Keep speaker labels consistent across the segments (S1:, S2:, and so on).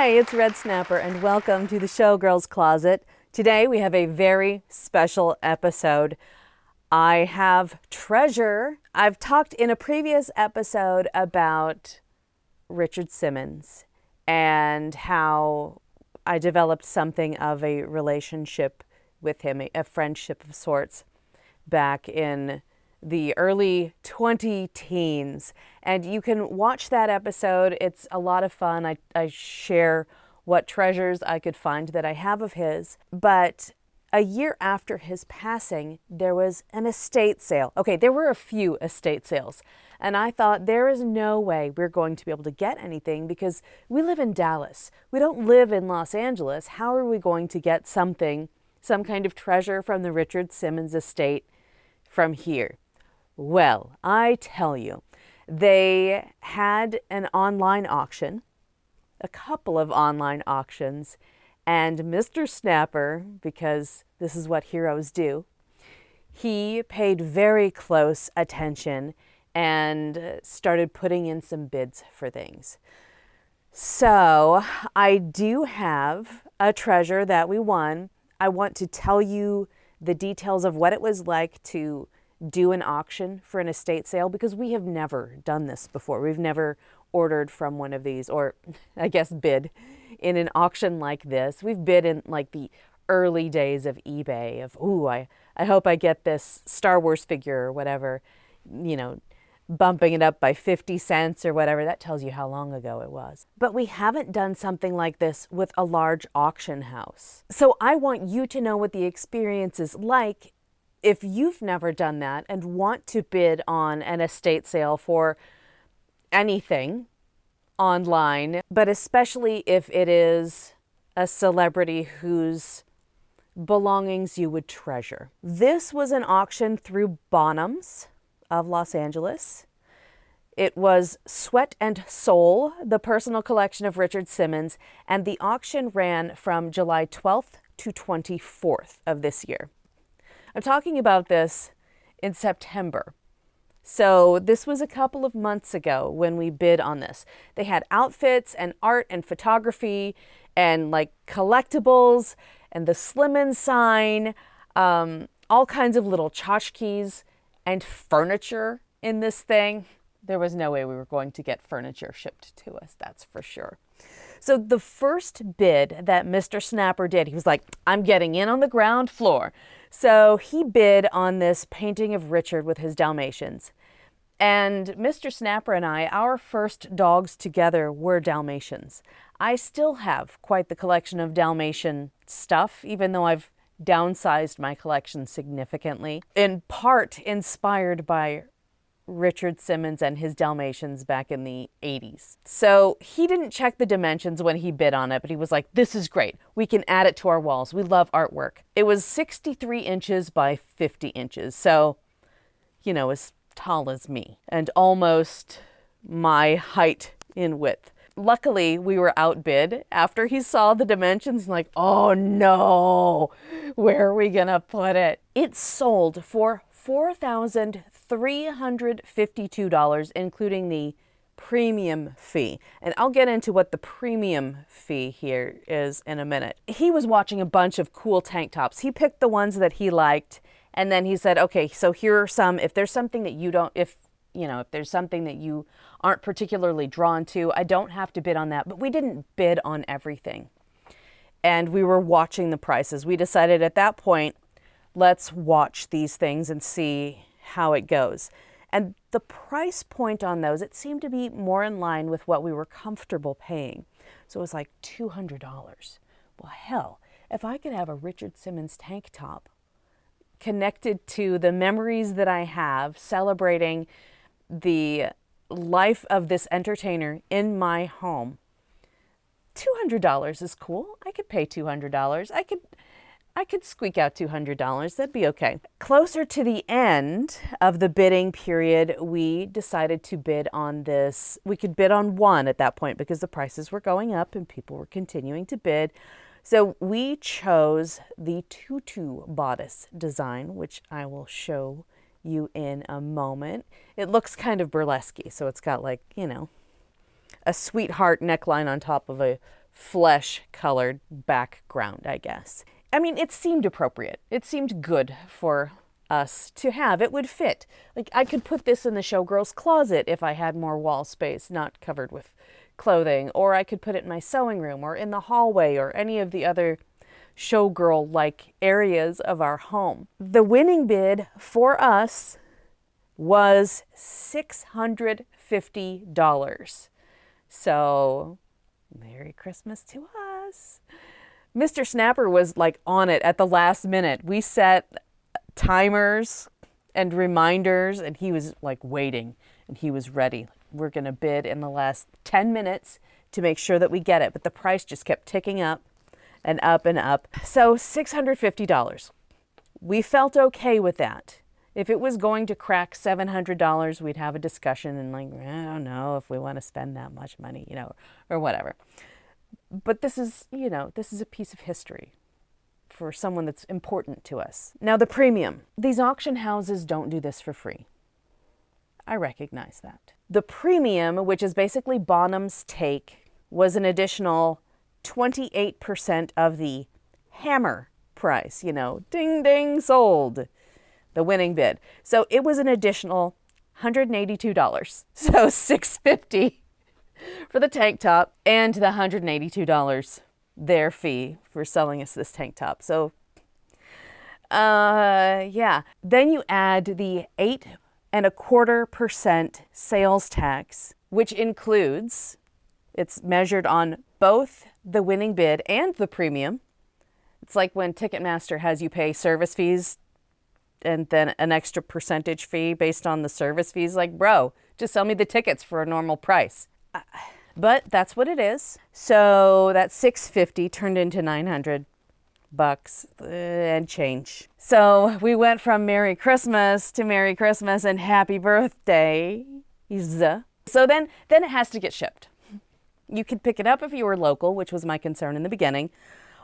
S1: Hi, it's Red Snapper, and welcome to the Showgirl's Closet. Today we have a very special episode. I have treasure. I've talked in a previous episode about Richard Simmons and how I developed something of a relationship with him, a friendship of sorts, back in the early 20-teens. And you can watch that episode. It's a lot of fun. I share what treasures I could find that I have of his. But a year after his passing, there was an estate sale. Okay, there were a few estate sales. And I thought, there is no way we're going to be able to get anything because we live in Dallas. We don't live in Los Angeles. How are we going to get something, some kind of treasure from the Richard Simmons estate from here? Well, I tell you, they had an online auction, a couple of online auctions, and Mr. Snapper, because this is what heroes do, he paid very close attention and started putting in some bids for things. So I do have a treasure that we won. I want to tell you the details of what it was like to do an auction for an estate sale because we have never done this before. We've never ordered from one of these, or I guess bid in an auction like this. We've bid in like the early days of eBay of, ooh, I hope I get this Star Wars figure or whatever, you know, bumping it up by 50 cents or whatever. That tells you how long ago it was. But we haven't done something like this with a large auction house. So I want you to know what the experience is like if you've never done that and want to bid on an estate sale for anything online, but especially if it is a celebrity whose belongings you would treasure. This was an auction through Bonhams of Los Angeles. It was Sweat and Soul, the personal collection of Richard Simmons, and the auction ran from July 12th to 24th of this year. I'm talking about this in September. So this was a couple of months ago when we bid on this. They had outfits and art and photography and like collectibles and the Slimmin sign, all kinds of little tchotchkes and furniture in this thing. There was no way we were going to get furniture shipped to us, that's for sure. So the first bid that Mr. Snapper did, he was like, I'm getting in on the ground floor. So he bid on this painting of Richard with his Dalmatians. And Mr. Snapper and I, our first dogs together were Dalmatians. I still have quite the collection of Dalmatian stuff, even though I've downsized my collection significantly, in part inspired by Richard Simmons and his Dalmatians back in the 80s. So he didn't check the dimensions when he bid on it, but he was like, this is great. We can add it to our walls. We love artwork. It was 63 inches by 50 inches. So, you know, as tall as me and almost my height in width. Luckily, we were outbid. After he saw the dimensions, he's like, oh no, where are we gonna put it? It sold for $4,352, including the premium fee. And I'll get into what the premium fee here is in a minute. He was watching a bunch of cool tank tops. He picked the ones that he liked, and then he said, okay, so here are some. If there's something that you don't, if there's something that you aren't particularly drawn to, I don't have to bid on that. But we didn't bid on everything. And we were watching the prices. We decided at that point, let's watch these things and see how it goes. And the price point on those, it seemed to be more in line with what we were comfortable paying. So it was like $200. Well, hell, if I could have a Richard Simmons tank top connected to the memories that I have celebrating the life of this entertainer in my home, $200 is cool. I could pay $200. I could squeak out $200. That'd be okay. Closer to the end of the bidding period, we decided to bid on this. We could bid on one at that point because the prices were going up and people were continuing to bid. So we chose the tutu bodice design, which I will show you in a moment. It looks kind of burlesque, so it's got like, you know, a sweetheart neckline on top of a flesh-colored background, I guess. I mean, it seemed appropriate. It seemed good for us to have. It would fit. Like, I could put this in the Showgirl's closet if I had more wall space, not covered with clothing, or I could put it in my sewing room or in the hallway or any of the other Showgirl-like areas of our home. The winning bid for us was $650. So, Merry Christmas to us. Mr. Snapper was like on it at the last minute. We set timers and reminders, and he was like waiting, and he was ready. We're going to bid in the last 10 minutes to make sure that we get it. But the price just kept ticking up and up and up. So $650. We felt okay with that. If it was going to crack $700, we'd have a discussion and like, I don't know if we want to spend that much money, you know, or whatever. But this is, you know, this is a piece of history for someone that's important to us. Now, the premium. These auction houses don't do this for free. I recognize that. The premium, which is basically Bonham's take, was an additional 28% of the hammer price, you know, ding, ding, sold, the winning bid. So it was an additional $182. So $650 for the tank top and the $182 their fee for selling us this tank top. So, yeah. Then you add the 8.25% sales tax, which includes, it's measured on both the winning bid and the premium. It's like when Ticketmaster has you pay service fees and then an extra percentage fee based on the service fees. Like, bro, just sell me the tickets for a normal price. But that's what it is. So that $650 turned into $900 and change. So we went from Merry Christmas to Merry Christmas and Happy Birthday. So then it has to get shipped. You could pick it up if you were local, which was my concern in the beginning,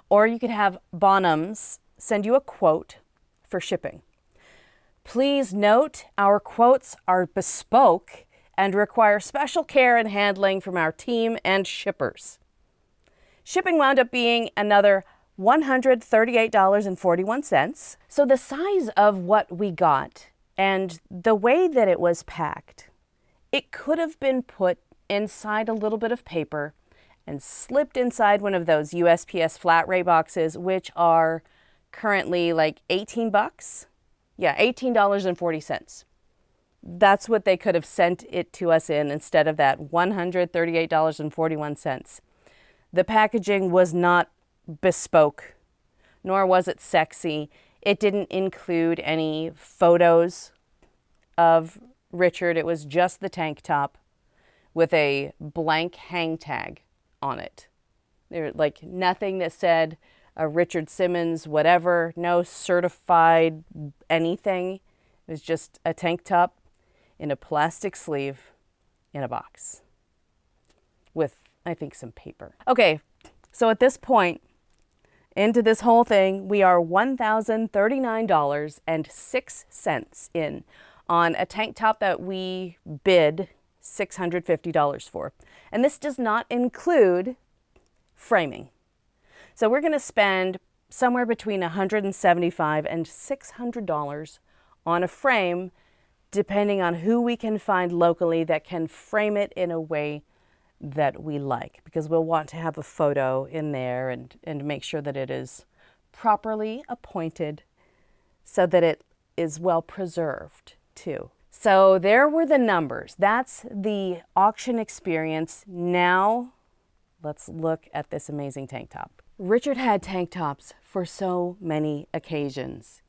S1: or you could have Bonham's send you a quote for shipping. Please note, our quotes are bespoke and require special care and handling from our team and shippers. Shipping wound up being another $138.41. So the size of what we got and the way that it was packed, it could have been put inside a little bit of paper and slipped inside one of those USPS flat rate boxes, which are currently like $18. Yeah, $18.40. That's what they could have sent it to us in instead of that $138.41. The packaging was not bespoke, nor was it sexy. It didn't include any photos of Richard. It was just the tank top with a blank hang tag on it. There, like, nothing that said Richard Simmons, whatever, no certified anything. It was just a tank top in a plastic sleeve in a box with, I think, some paper. Okay, so at this point, into this whole thing, we are $1,039.06 in on a tank top that we bid $650 for. And this does not include framing. So we're going to spend somewhere between $175 and $600 on a frame, depending on who we can find locally that can frame it in a way that we like, because we'll want to have a photo in there and make sure that it is properly appointed so that it is well preserved too. So there were the numbers. That's the auction experience. Now let's look at this amazing tank top. Richard had tank tops for so many occasions,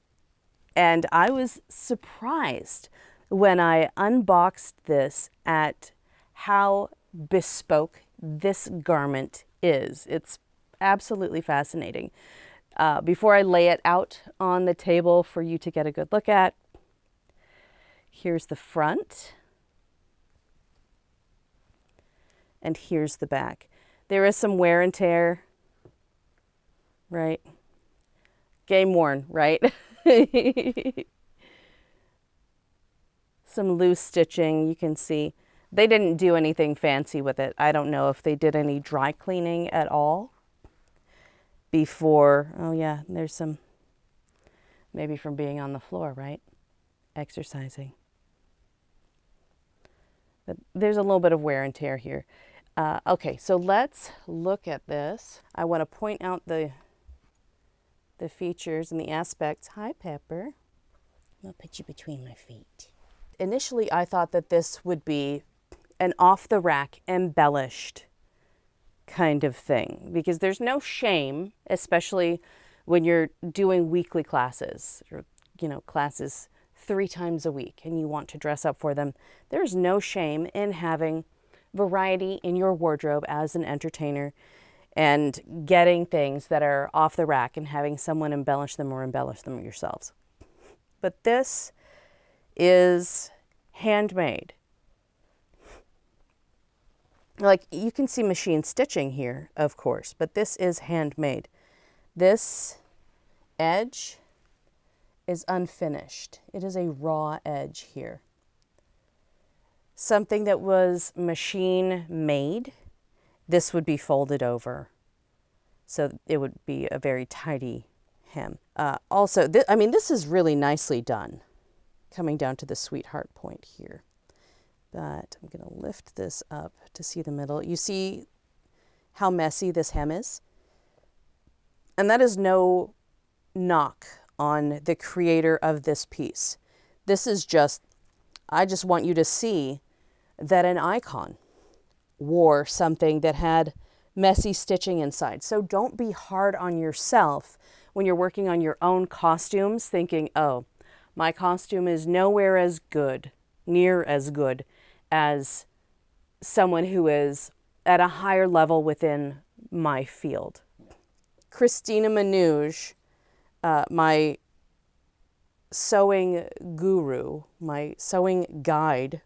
S1: and I was surprised when I unboxed this at how bespoke this garment is. It's absolutely fascinating. Before I lay it out on the table for you to get a good look at, here's the front and here's the back. There is some wear and tear, right? Game worn, right? Some loose stitching, you can see. They didn't do anything fancy with it. I don't know if they did any dry cleaning at all before. Oh yeah, there's some, maybe from being on the floor, right? Exercising. But there's a little bit of wear and tear here. Okay, so let's look at this. I want to point out the features and the aspects. Hi, Pepper. I'll put you between my feet. Initially, I thought that this would be an off-the-rack, embellished kind of thing, because there's no shame, especially when you're doing weekly classes, or, you know, classes 3 times a week, and you want to dress up for them. There's no shame in having variety in your wardrobe as an entertainer and getting things that are off the rack and having someone embellish them or embellish them yourselves. But this is handmade. Like, you can see machine stitching here, of course, but this is handmade. This edge is unfinished. It is a raw edge here. Something that was machine made, this would be folded over. So it would be a very tidy hem. Also, I mean, this is really nicely done, coming down to the sweetheart point here. But I'm going to lift this up to see the middle. You see how messy this hem is? And that is no knock on the creator of this piece. This is just, I just want you to see that an icon wore something that had messy stitching inside. So don't be hard on yourself when you're working on your own costumes, thinking, oh, my costume is nowhere as good, near as good as someone who is at a higher level within my field. Christina Manouge, my sewing guru, my sewing guide,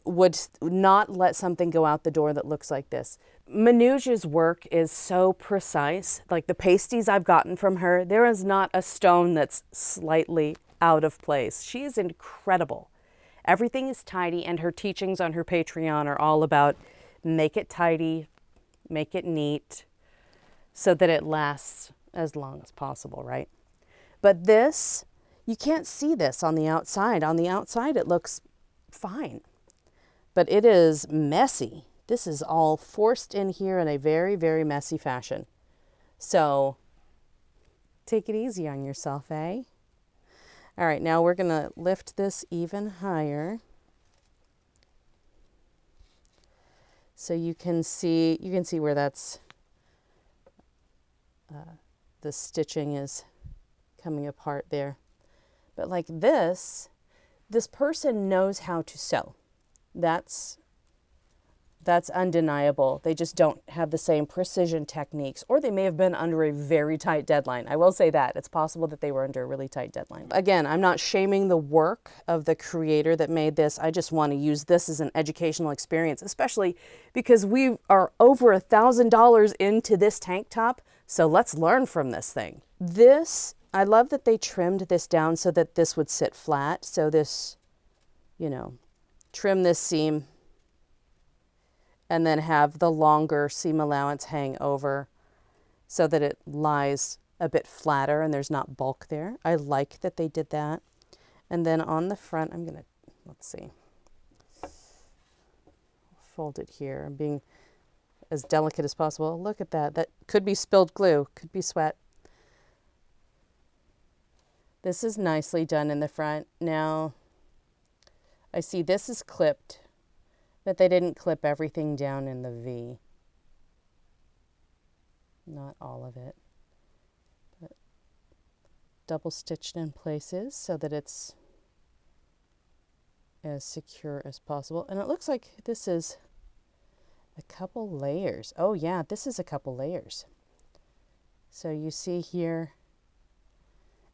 S1: would not let something go out the door that looks like this. Manouge's work is so precise. Like the pasties I've gotten from her, there is not a stone that's slightly out of place. She is incredible. Everything is tidy, and her teachings on her Patreon are all about make it tidy, make it neat, so that it lasts as long as possible, right? But this, you can't see this on the outside. On the outside, it looks fine, but it is messy. This is all forced in here in a very, very messy fashion. So take it easy on yourself, eh? All right, now we're gonna lift this even higher. So you can see where that's, the stitching is coming apart there. But like this person knows how to sew. That's undeniable. They just don't have the same precision techniques, or they may have been under a very tight deadline. I will say that. It's possible that they were under a really tight deadline. Again, I'm not shaming the work of the creator that made this. I just want to use this as an educational experience, especially because we are over $1,000 into this tank top. So let's learn from this thing. This, I love that they trimmed this down so that this would sit flat. So this, you know, trim this seam and then have the longer seam allowance hang over so that it lies a bit flatter and there's not bulk there. I like that they did that. And then on the front, I'm gonna, let's see, fold it here. I'm being as delicate as possible. Look at that. That could be spilled glue, could be sweat. This is nicely done in the front. Now, I see this is clipped, but they didn't clip everything down in the V. Not all of it, but double stitched in places so that it's as secure as possible. And it looks like this is a couple layers. Oh yeah, this is a couple layers. So you see here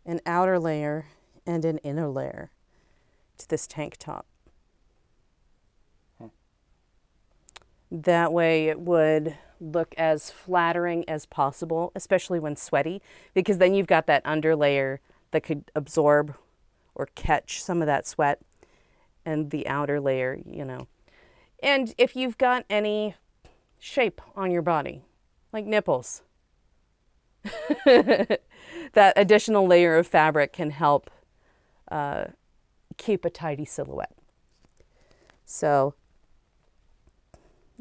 S1: an outer layer and an inner layer to this tank top. That way it would look as flattering as possible, especially when sweaty, because then you've got that under layer that could absorb or catch some of that sweat. and the outer layer, you know. And if you've got any shape on your body, like nipples, that additional layer of fabric can help keep a tidy silhouette. So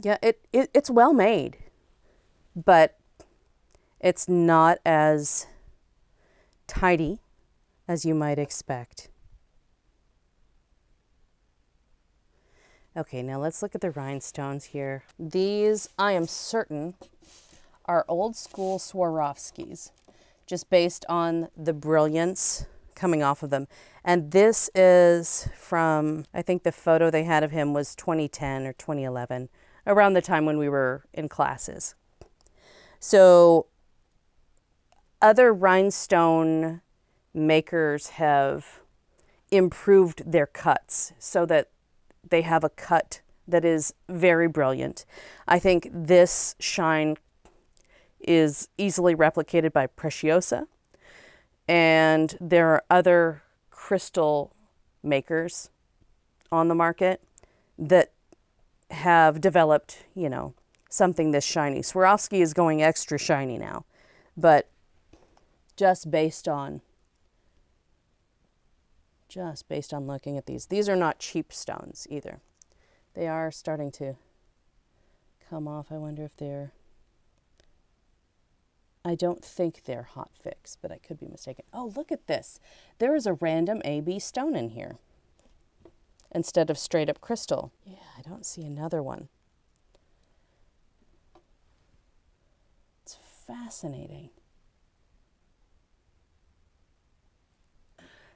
S1: yeah, it's well made, but it's not as tidy as you might expect. Okay, now let's look at the rhinestones here. These, I am certain, are old school Swarovskis, just based on the brilliance coming off of them. And this is from, I think the photo they had of him was 2010 or 2011, around the time when we were in classes. So other rhinestone makers have improved their cuts so that they have a cut that is very brilliant. I think this shine is easily replicated by Preciosa, and there are other crystal makers on the market that have developed, you know, something this shiny. Swarovski is going extra shiny now, but just based on looking at these are not cheap stones either. They are starting to come off. I wonder if they're, I don't think they're hot fix, but I could be mistaken. Oh, look at this. There is a random AB stone in here instead of straight up crystal. Yeah, I don't see another one. It's fascinating.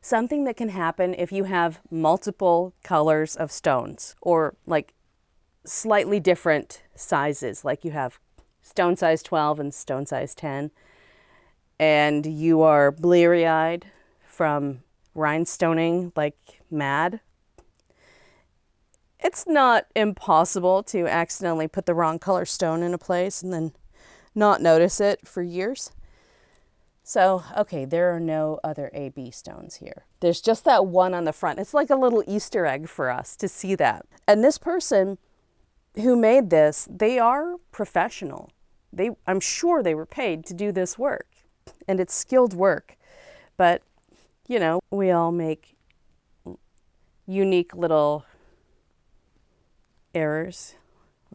S1: Something that can happen if you have multiple colors of stones, or like slightly different sizes, like you have stone size 12 and stone size 10, and you are bleary-eyed from rhinestoning like mad. It's not impossible to accidentally put the wrong color stone in a place and then not notice it for years. So, okay, there are no other AB stones here. There's just that one on the front. It's like a little Easter egg for us to see that. And this person who made this, they are professional. I'm sure they were paid to do this work, and it's skilled work. But, you know, we all make unique little errors,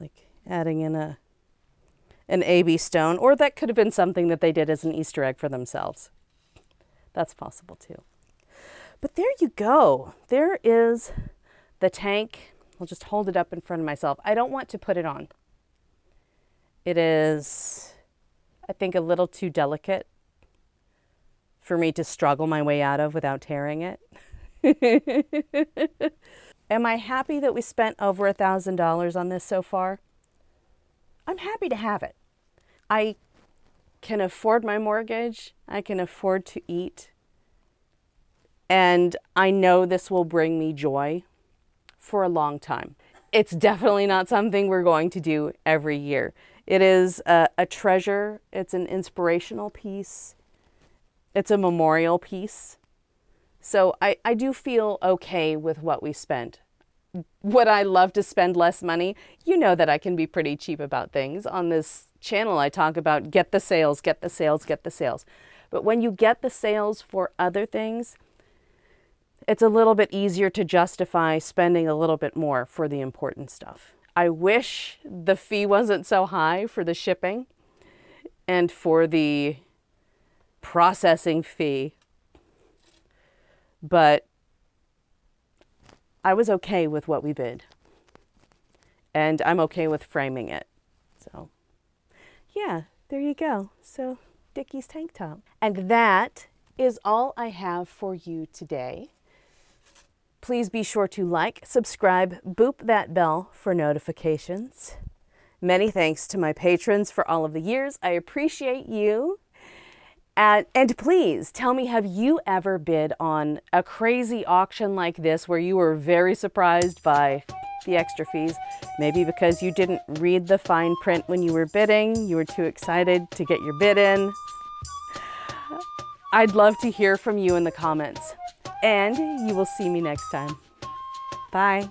S1: like adding in an AB stone, or that could have been something that they did as an Easter egg for themselves. That's possible too. But there you go. There is the tank. I'll just hold it up in front of myself. I don't want to put it on. It is, I think, a little too delicate for me to struggle my way out of without tearing it. Am I happy that we spent over $1,000 on this so far? I'm happy to have it. I can afford my mortgage. I can afford to eat. And I know this will bring me joy for a long time. It's definitely not something we're going to do every year. It is a treasure. It's an inspirational piece. It's a memorial piece. So I do feel okay with what we spent. Would I love to spend less money? You know that I can be pretty cheap about things. On this channel, I talk about get the sales, get the sales, get the sales. But when you get the sales for other things, it's a little bit easier to justify spending a little bit more for the important stuff. I wish the fee wasn't so high for the shipping and for the processing fee, but I was okay with what we bid, and I'm okay with framing it. So yeah, there you go. So Dickie's tank top. And that is all I have for you today. Please be sure to like, subscribe, boop that bell for notifications. Many thanks to my patrons for all of the years. I appreciate you. And please tell me, have you ever bid on a crazy auction like this where you were very surprised by the extra fees? Maybe because you didn't read the fine print when you were bidding, you were too excited to get your bid in. I'd love to hear from you in the comments, and you will see me next time. Bye.